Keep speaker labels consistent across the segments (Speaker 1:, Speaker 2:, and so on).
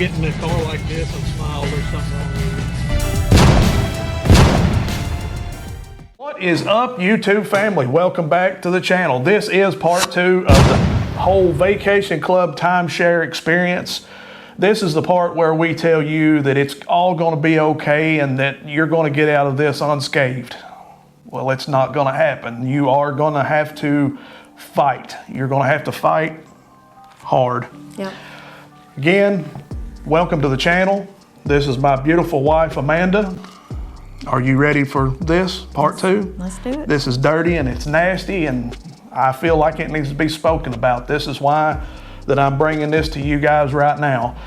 Speaker 1: get in a car like this and smile, there's something wrong with you.
Speaker 2: What is up, YouTube family? Welcome back to the channel. This is part 2 of the whole Vacation Club timeshare experience. This is the part where we tell you that it's all going to be okay and that you're going to get out of this unscathed. Well, it's not going to happen. You are going to have to fight. You're going to have to fight hard.
Speaker 3: Yep.
Speaker 2: Again, welcome to the channel. This is my beautiful wife, Amanda. Are you ready for this, part 2?
Speaker 3: Let's do it.
Speaker 2: This is dirty and it's nasty and I feel like it needs to be spoken about. This is why that I'm bringing this to you guys right now.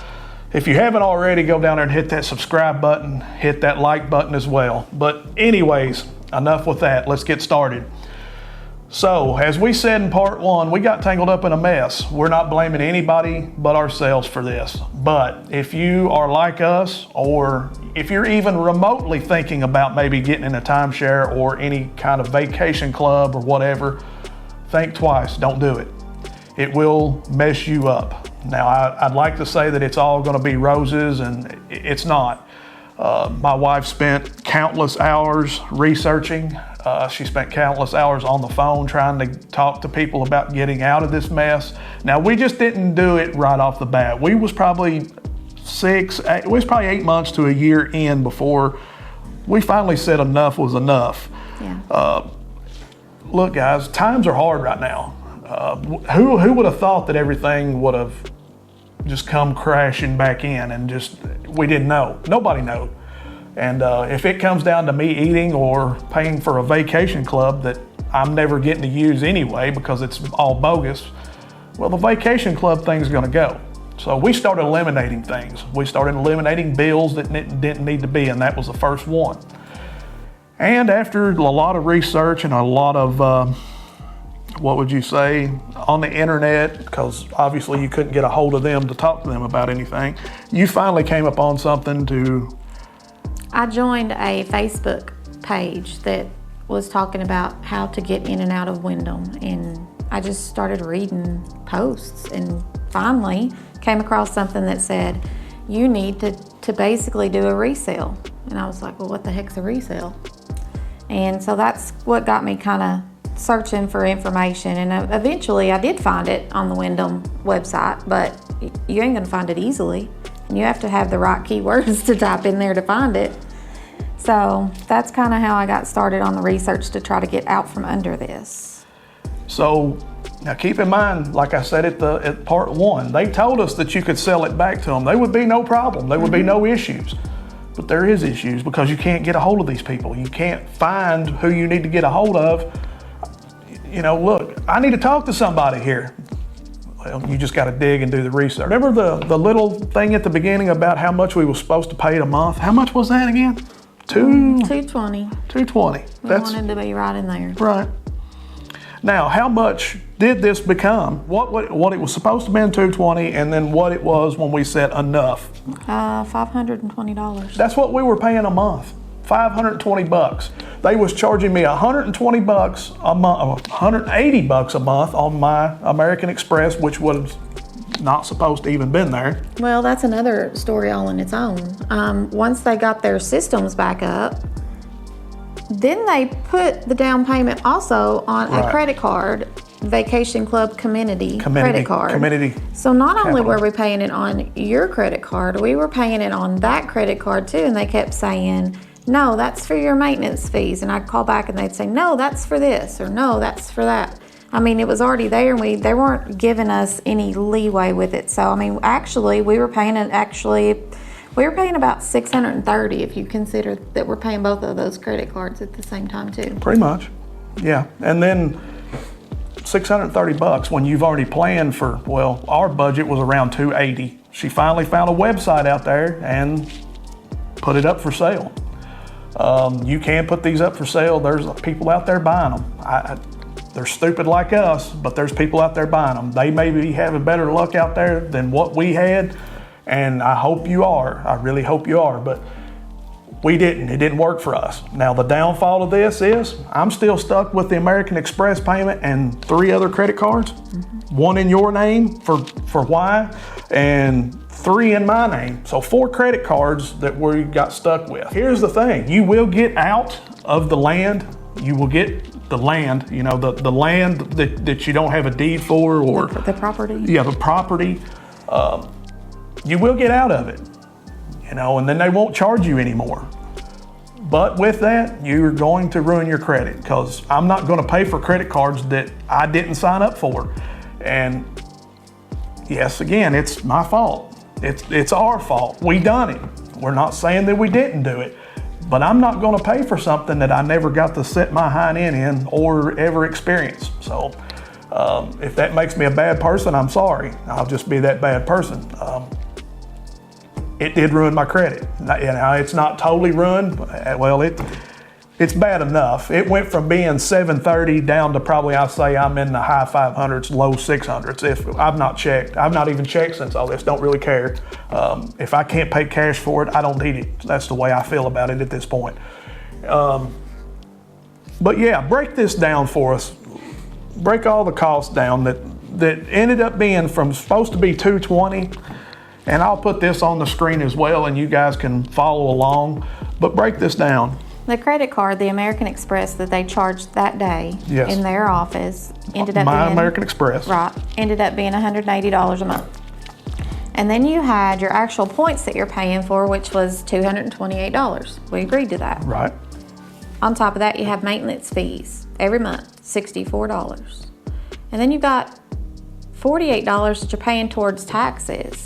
Speaker 2: If you haven't already, go down there and hit that subscribe button, hit that like button as well. But anyways, enough with that. Let's get started. So, as we said in part 1, we got tangled up in a mess. We're not blaming anybody but ourselves for this. But if you are like us, or if you're even remotely thinking about maybe getting in a timeshare or any kind of vacation club or whatever, think twice, don't do it. It will mess you up. Now, I'd like to say that it's all gonna be roses, and it's not. My wife spent countless hours researching. She spent countless hours on the phone trying to talk to people about getting out of this mess. Now, we just didn't do it right off the bat. We was probably 8 months to a year in before we finally said enough was enough.
Speaker 3: Yeah.
Speaker 2: Look, guys, times are hard right now. Who would have thought that everything would have just come crashing back in and just, we didn't know. Nobody knew. And if it comes down to me eating or paying for a vacation club that I'm never getting to use anyway because it's all bogus, well, the vacation club thing's gonna go. So we started eliminating things. We started eliminating bills that didn't need to be, and that was the first one. And after a lot of research and a lot of, what would you say, on the internet, because obviously you couldn't get a hold of them to talk to them about anything, you finally came upon something to...
Speaker 3: I joined a Facebook page that was talking about how to get in and out of Wyndham, and I just started reading posts and finally came across something that said, you need to basically do a resale. And I was like, well, what the heck's a resale? And so that's what got me kind of searching for information, and eventually I did find it on the Wyndham website, but you ain't gonna find it easily. You have to have the right keywords to type in there to find it. So that's kind of how I got started on the research to try to get out from under this.
Speaker 2: So now keep in mind, like I said at part 1, they told us that you could sell it back to them. There would be no problem. There would be no issues. But there is issues because you can't get a hold of these people. You can't find who you need to get a hold of. You know, look, I need to talk to somebody here. Well, you just got to dig and do the research. Remember the little thing at the beginning about how much we were supposed to pay a month? How much was that again?
Speaker 3: $220.
Speaker 2: $220.
Speaker 3: We wanted to be right in there.
Speaker 2: Right. Now, how much did this become? What it was supposed to be in $220, and then what it was when we said enough?
Speaker 3: $520.
Speaker 2: That's what we were paying a month. $520. They was charging me $120 a month, $180 a month on my American Express, which was not supposed to even been there.
Speaker 3: Well, that's another story all on its own. Once they got their systems back up, then they put the down payment also on a credit card, Vacation Club Community credit card. So not only were we paying it on your credit card, we were paying it on that credit card too, and they kept saying, no, that's for your maintenance fees. And I'd call back and they'd say, no, that's for this, or no, that's for that. I mean, it was already there, and they weren't giving us any leeway with it. So, I mean, actually, we were paying about $630 if you consider that we're paying both of those credit cards at the same time too.
Speaker 2: Pretty much, yeah. And then $630 when you've already planned for, well, our budget was around $280. She finally found a website out there and put it up for sale. You can put these up for sale. There's people out there buying them. They're stupid like us, but there's people out there buying them. They may be having better luck out there than what we had, and I hope you are. I really hope you are. But we didn't. It didn't work for us. Now the downfall of this is I'm still stuck with the American Express payment and 3 other credit cards. One in your name for Y and 3 in my name. So 4 credit cards that we got stuck with. Here's the thing, you will get out of the land. You will get the land, you know, the land that you don't have a deed for, or
Speaker 3: The property?
Speaker 2: Yeah, the property. You will get out of it, you know, and then they won't charge you anymore. But with that, you're going to ruin your credit, because I'm not going to pay for credit cards that I didn't sign up for. And yes, again, it's my fault. It's our fault. We done it. We're not saying that we didn't do it, but I'm not going to pay for something that I never got to set my hind end in or ever experience. So if that makes me a bad person, I'm sorry. I'll just be that bad person. It did ruin my credit. You know, it's not totally ruined. Well, it's bad enough. It went from being 730 down to probably, I'll say I'm in the high 500s, low 600s. If I've not checked, I've not even checked since all this. Don't really care. If I can't pay cash for it, I don't need it. That's the way I feel about it at this point. But yeah, break this down for us. Break all the costs down that ended up being from supposed to be $220. And I'll put this on the screen as well, and you guys can follow along. But break this down.
Speaker 3: The credit card, the American Express that they charged that day
Speaker 2: Yes.
Speaker 3: in their office ended up
Speaker 2: My
Speaker 3: being
Speaker 2: American Express.
Speaker 3: Right, ended up being $180 a month. And then you had your actual points that you're paying for, which was $228. We agreed to that.
Speaker 2: Right.
Speaker 3: On top of that, you have maintenance fees every month, $64. And then you've got $48 that you're paying towards taxes.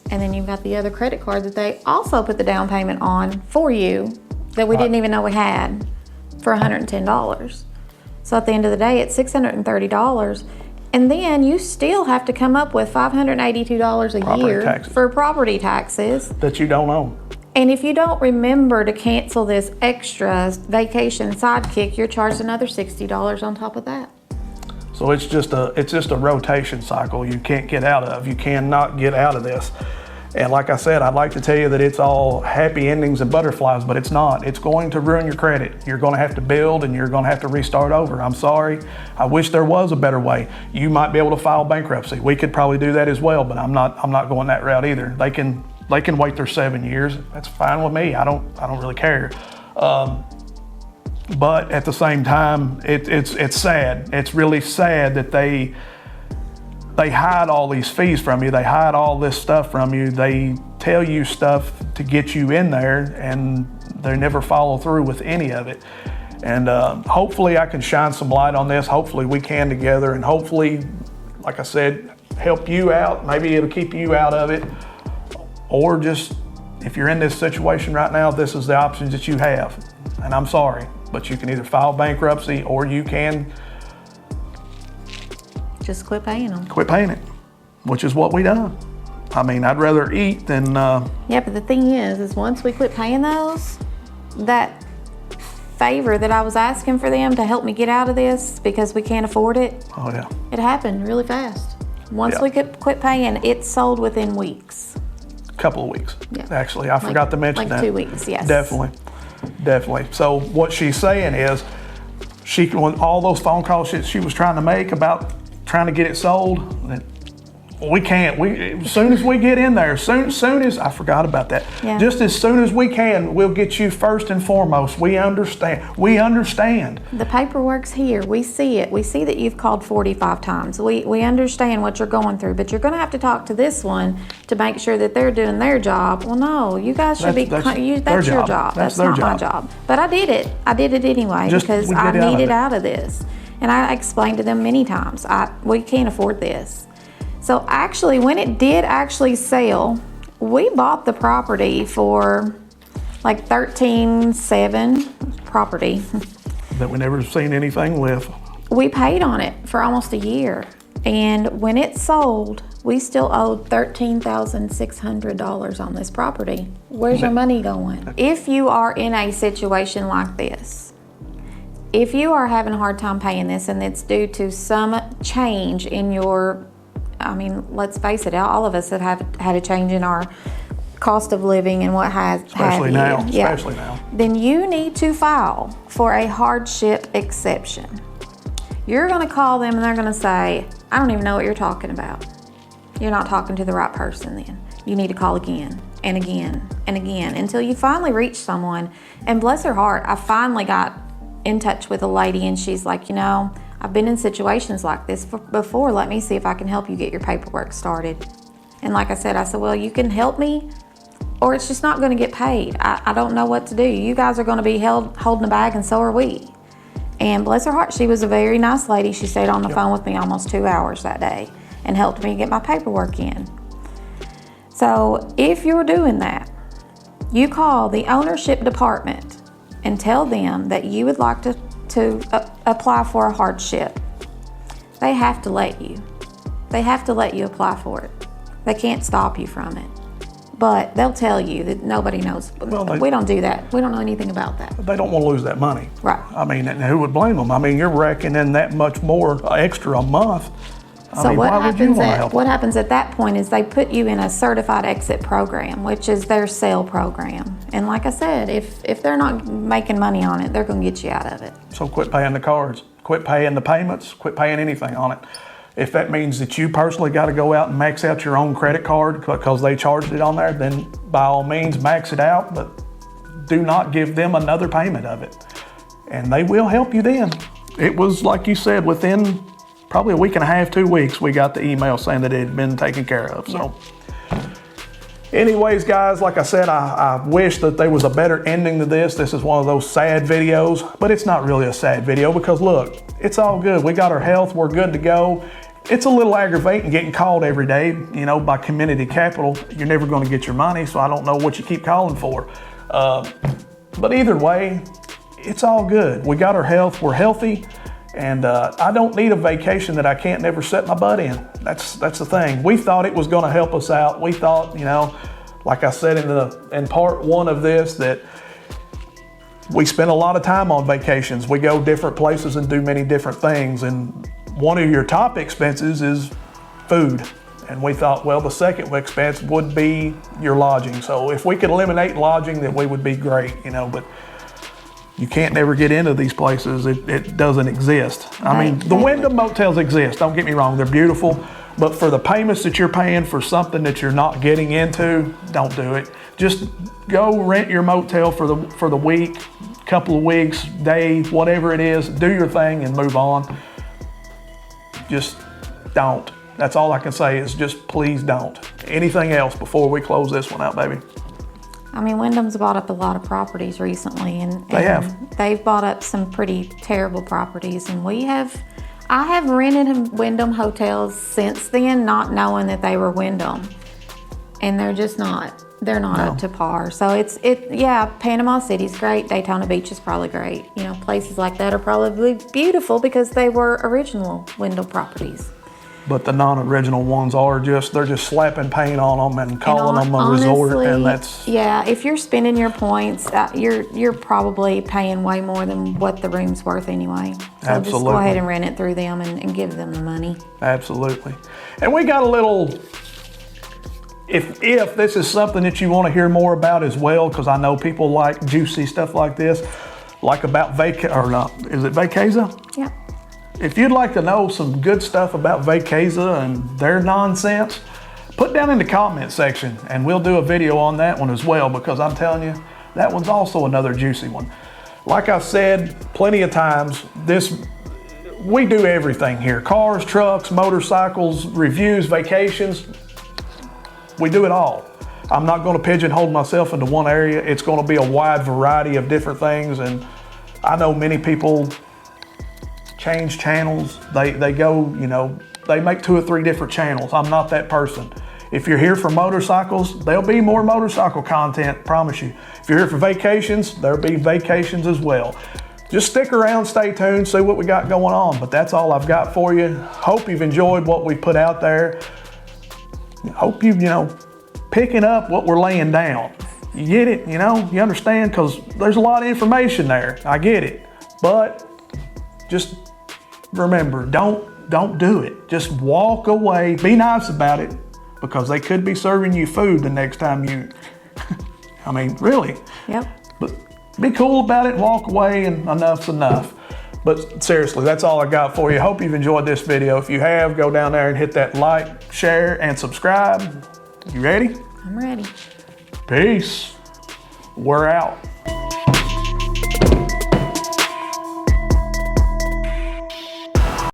Speaker 3: And then you've got the other credit card that they also put the down payment on for you that we didn't even know we had for $110. So at the end of the day, it's $630. And then you still have to come up with $582 a
Speaker 2: Property
Speaker 3: year
Speaker 2: taxes.
Speaker 3: for property taxes.
Speaker 2: That you don't own.
Speaker 3: And if you don't remember to cancel this extra vacation sidekick, you're charged another $60 on top of that.
Speaker 2: So it's just a rotation cycle you can't get out of. You cannot get out of this. And like I said, I'd like to tell you that it's all happy endings and butterflies, but it's not. It's going to ruin your credit. You're going to have to build, and you're going to have to restart over. I'm sorry. I wish there was a better way. You might be able to file bankruptcy. We could probably do that as well, but I'm not going that route either. They can wait their 7 years. That's fine with me. I don't really care. But at the same time, it's sad. It's really sad that they hide all these fees from you. They hide all this stuff from you. They tell you stuff to get you in there, and they never follow through with any of it. And hopefully I can shine some light on this. Hopefully we can together, and hopefully, like I said, help you out. Maybe it'll keep you out of it. Or just, if you're in this situation right now, this is the options that you have. And I'm sorry, but you can either file bankruptcy, or you can
Speaker 3: Just quit paying them.
Speaker 2: quit paying it, which is what we done. I mean, I'd rather eat than,
Speaker 3: Yeah, but the thing is once we quit paying those, that favor that I was asking for them to help me get out of this because we can't afford it,
Speaker 2: oh yeah.
Speaker 3: it happened really fast. Once
Speaker 2: Yeah.
Speaker 3: we could quit paying, it sold within weeks.
Speaker 2: Couple of weeks,
Speaker 3: Yeah.
Speaker 2: actually. I forgot to mention that.
Speaker 3: Like 2 weeks, yes.
Speaker 2: Definitely. So what she's saying is, all those phone calls she was trying to make about trying to get it sold, that we can't. As soon as we get in there, soon as I forgot about that.
Speaker 3: Yeah.
Speaker 2: Just as soon as we can, we'll get you first and foremost. We understand.
Speaker 3: The paperwork's here. We see it. We see that you've called 45 times. We understand what you're going through, but you're going to have to talk to this one to make sure that they're doing their job. Well, no, you guys should
Speaker 2: That's
Speaker 3: that's your job. That's
Speaker 2: their
Speaker 3: not my job. But I did it. I did it anyway because I needed out of this. And I explained to them many times, we can't afford this. So actually, when it did actually sell, we bought the property for like $13,700 property.
Speaker 2: That we never seen anything with.
Speaker 3: We paid on it for almost a year. And when it sold, we still owed $13,600 on this property. Where's your money going? If you are in a situation like this, if you are having a hard time paying this and it's due to some change in your, let's face it, all of us have had a change in our cost of living and what have
Speaker 2: Especially
Speaker 3: you.
Speaker 2: now,
Speaker 3: Yeah.
Speaker 2: especially now.
Speaker 3: Then you need to file for a hardship exception. You're gonna call them and they're gonna say, I don't even know what you're talking about. You're not talking to the right person then. You need to call again and again and again until you finally reach someone. And bless her heart, I finally got in touch with a lady and she's like, I've been in situations like this before. Let me see if I can help you get your paperwork started. And like I said, well, you can help me or it's just not gonna get paid. I don't know what to do. You guys are gonna be holding a bag and so are we. And bless her heart, she was a very nice lady. She stayed on the phone with me almost 2 hours that day and helped me get my paperwork in. So if you're doing that, you call the ownership department and tell them that you would like to apply for a hardship. They have to let you. They have to let you apply for it. They can't stop you from it. But they'll tell you that nobody knows.
Speaker 2: Well,
Speaker 3: we don't do that. We don't know anything about that.
Speaker 2: They don't want to lose that money.
Speaker 3: Right.
Speaker 2: I mean, and who would blame them? I mean, you're reckoning that much more extra a month.
Speaker 3: So what happens at that point is they put you in a certified exit program, which is their sale program. And like I said, if they're not making money on it, they're going to get you out of it.
Speaker 2: So quit paying the cards, quit paying the payments, quit paying anything on it. If that means that you personally got to go out and max out your own credit card because they charged it on there, then by all means max it out, but do not give them another payment of it. And they will help you then. It was like you said, within probably a week and a half, 2 weeks, we got the email saying that it had been taken care of. So anyways, guys, like I said, I wish that there was a better ending to this. This is one of those sad videos, but it's not really a sad video because look, it's all good. We got our health, we're good to go. It's a little aggravating getting called every day, by Community Capital. You're never going to get your money, so I don't know what you keep calling for. But either way, it's all good. We got our health, we're healthy, and I don't need a vacation that I can't never set my butt in. That's the thing. We thought it was going to help us out. We thought, like I said in part one of this, that we spend a lot of time on vacations. We go different places and do many different things, and one of your top expenses is food. And we thought, well, the second expense would be your lodging. So if we could eliminate lodging, then we would be great, but you can't never get into these places. It doesn't exist. I mean, the Wyndham motels exist, don't get me wrong, they're beautiful, but for the payments that you're paying for something that you're not getting into, don't do it. Just go rent your motel for the week, couple of weeks, day, whatever it is, do your thing and move on. Just don't. That's all I can say is just please don't. Anything else before we close this one out, baby?
Speaker 3: I mean, Wyndham's bought up a lot of properties recently, and they've bought up some pretty terrible properties. And I have rented Wyndham hotels since then, not knowing that they were Wyndham, and they're just not. They're not up to par. So Panama City's great. Daytona Beach is probably great. Places like that are probably beautiful because they were original Wyndham properties.
Speaker 2: But the non-original ones they're just slapping paint on them and calling them a resort, and that's...
Speaker 3: Yeah, if you're spending your points, you're probably paying way more than what the room's worth anyway. So
Speaker 2: Absolutely.
Speaker 3: Just go ahead and rent it through them and give them the money.
Speaker 2: Absolutely. And we got a little... If this is something that you want to hear more about as well, because I know people like juicy stuff like this, like about Vacasa?
Speaker 3: Yeah.
Speaker 2: If you'd like to know some good stuff about Vacasa and their nonsense, put down in the comment section and we'll do a video on that one as well, because I'm telling you, that one's also another juicy one. Like I said plenty of times, we do everything here. Cars, trucks, motorcycles, reviews, vacations. We do it all. I'm not going to pigeonhole myself into one area. It's going to be a wide variety of different things. And I know many people change channels. They go, they make 2 or 3 different channels. I'm not that person. If you're here for motorcycles, there'll be more motorcycle content, promise you. If you're here for vacations, there'll be vacations as well. Just stick around, stay tuned, see what we got going on. But that's all I've got for you. Hope you've enjoyed what we put out there. Hope you picking up what we're laying down. You get it, you understand, because there's a lot of information there. I get it, but just remember, don't do it. Just walk away. Be nice about it, because they could be serving you food the next time you, I mean, really.
Speaker 3: Yep.
Speaker 2: But be cool about it, walk away, and enough's enough. But seriously, that's all I got for you. Hope you've enjoyed this video. If you have, go down there and hit that like, share, and subscribe. You ready?
Speaker 3: I'm ready.
Speaker 2: Peace. We're out.